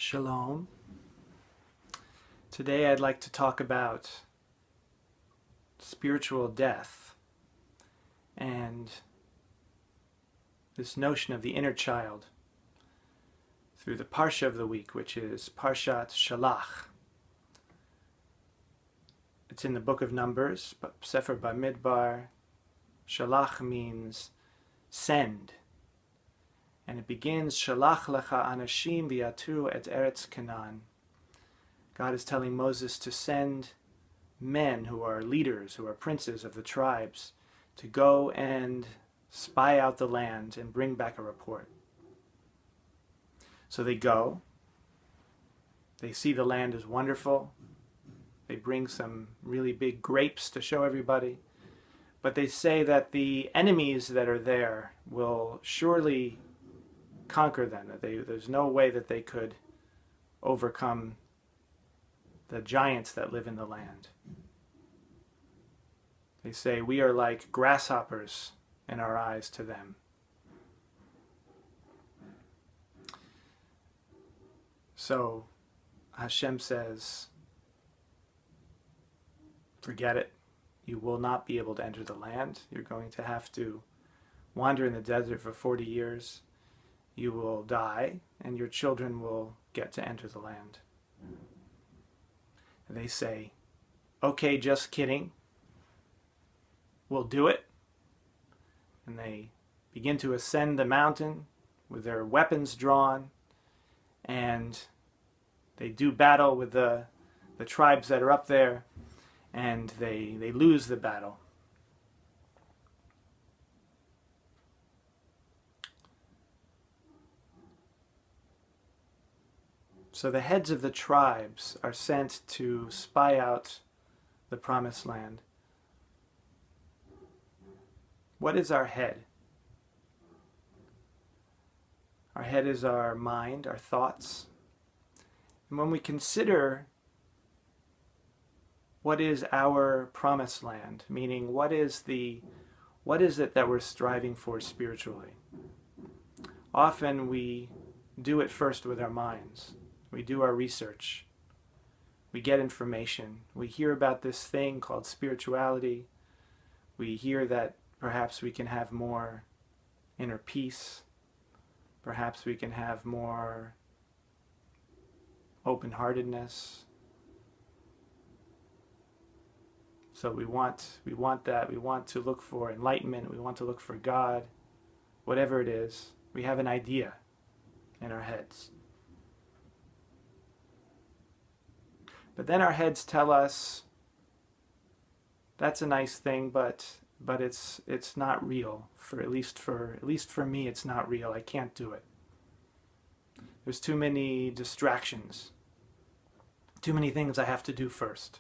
Shalom. Today I'd like to talk about spiritual death and this notion of the inner child through the Parsha of the week, which is Parshat Shelach. It's in the book of Numbers, Sefer Bamidbar. Shelach means send. And it begins, Shelach lecha anashim v'yatu et eretz Canaan. God is telling Moses to send men who are leaders, who are princes of the tribes, to go and spy out the land and bring back a report. So they go. They see the land is wonderful. They bring some really big grapes to show everybody. But they say that the enemies that are there will surely conquer them. There's no way that they could overcome the giants that live in the land. They say we are like grasshoppers in our eyes to them. So Hashem says, forget it. You will not be able to enter the land. You're going to have to wander in the desert for 40 years. You will die, and your children will get to enter the land. And they say, okay, just kidding. We'll do it. And they begin to ascend the mountain with their weapons drawn, and they do battle with the tribes that are up there, and they lose the battle. So the heads of the tribes are sent to spy out the promised land. What is our head? Our head is our mind, our thoughts. And when we consider what is our promised land, meaning what is it that we're striving for spiritually? Often we do it first with our minds. We do our research. We get information. We hear about this thing called spirituality. We hear that perhaps we can have more inner peace. Perhaps we can have more open-heartedness. So we want that. We want to look for enlightenment. We want to look for God. Whatever it is, we have an idea in our heads. But then our heads tell us, that's a nice thing, but it's not real. At least for me, it's not real. I can't do it. There's too many distractions. Too many things I have to do first.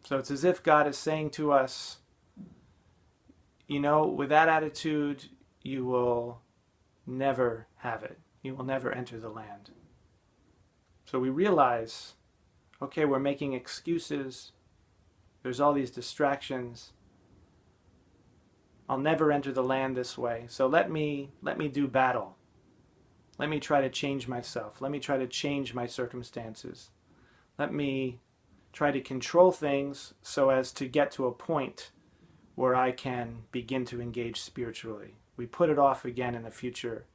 So it's as if God is saying to us, with that attitude, you will never have it. You will never enter the land. So we realize, okay, we're making excuses. There's all these distractions. I'll never enter the land this way. So let me do battle. Let me try to change myself. Let me try to change my circumstances. Let me try to control things so as to get to a point where I can begin to engage spiritually. We put it off again in the future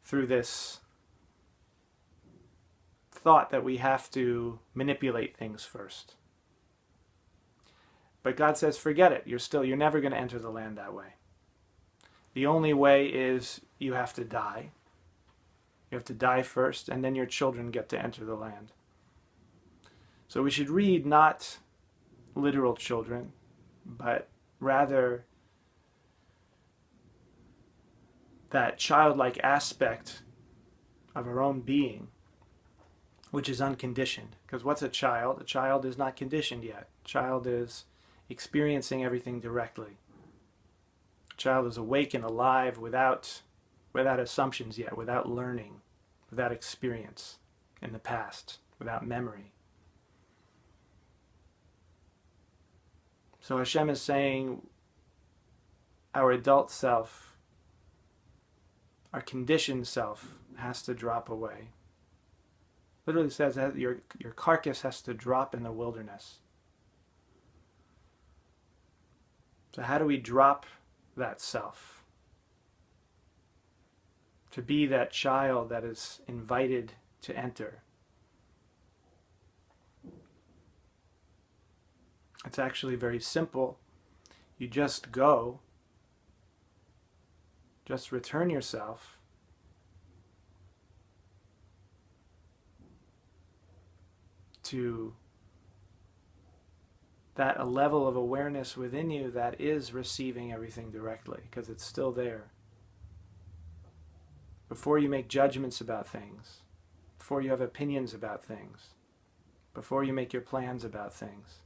through this thought that we have to manipulate things first. But God says, forget it. You're never going to enter the land that way. The only way is you have to die. You have to die first, and then your children get to enter the land. So we should read not literal children, but rather that childlike aspect of our own being, which is unconditioned. Because what's a child? A child is not conditioned yet. A child is experiencing everything directly. A child is awake and alive without assumptions yet, without learning, without experience in the past, without memory. So Hashem is saying our adult self, our conditioned self, has to drop away. Literally says that your carcass has to drop in the wilderness. So how do we drop that self? To be that child that is invited to enter. It's actually very simple. You just go, just return yourself to that a level of awareness within you that is receiving everything directly, because it's still there. Before you make judgments about things, before you have opinions about things, before you make your plans about things,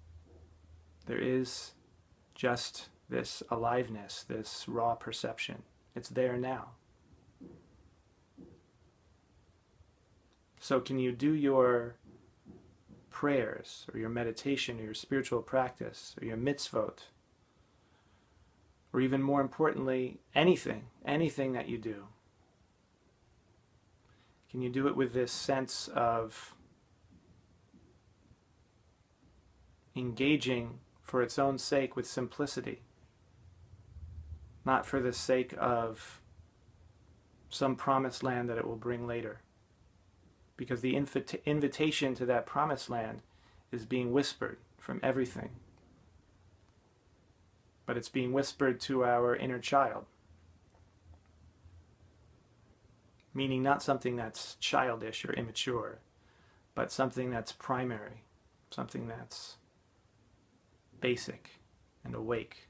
there is just this aliveness, this raw perception. It's there now. So can you do your prayers, or your meditation, or your spiritual practice, or your mitzvot, or even more importantly, anything that you do? Can you do it with this sense of engaging for its own sake with simplicity, not for the sake of some promised land that it will bring later? Because the invitation to that promised land is being whispered from everything. But it's being whispered to our inner child. Meaning not something that's childish or immature, but something that's primary, something that's basic and awake.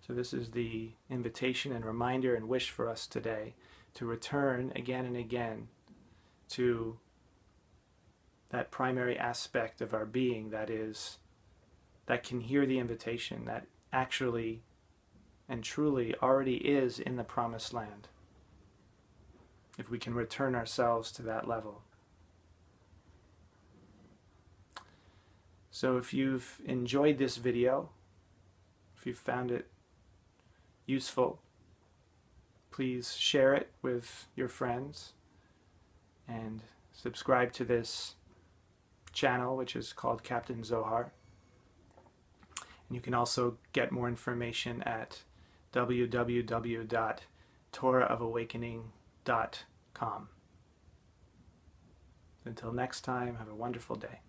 So this is the invitation and reminder and wish for us today to return again and again to that primary aspect of our being that can hear the invitation, that actually and truly already is in the promised land. If we can return ourselves to that level. So if you've enjoyed this video, if you've found it useful, please share it with your friends and subscribe to this channel, which is called Captain Zohar. And you can also get more information at www.torahofawakening.com. Until next time, have a wonderful day.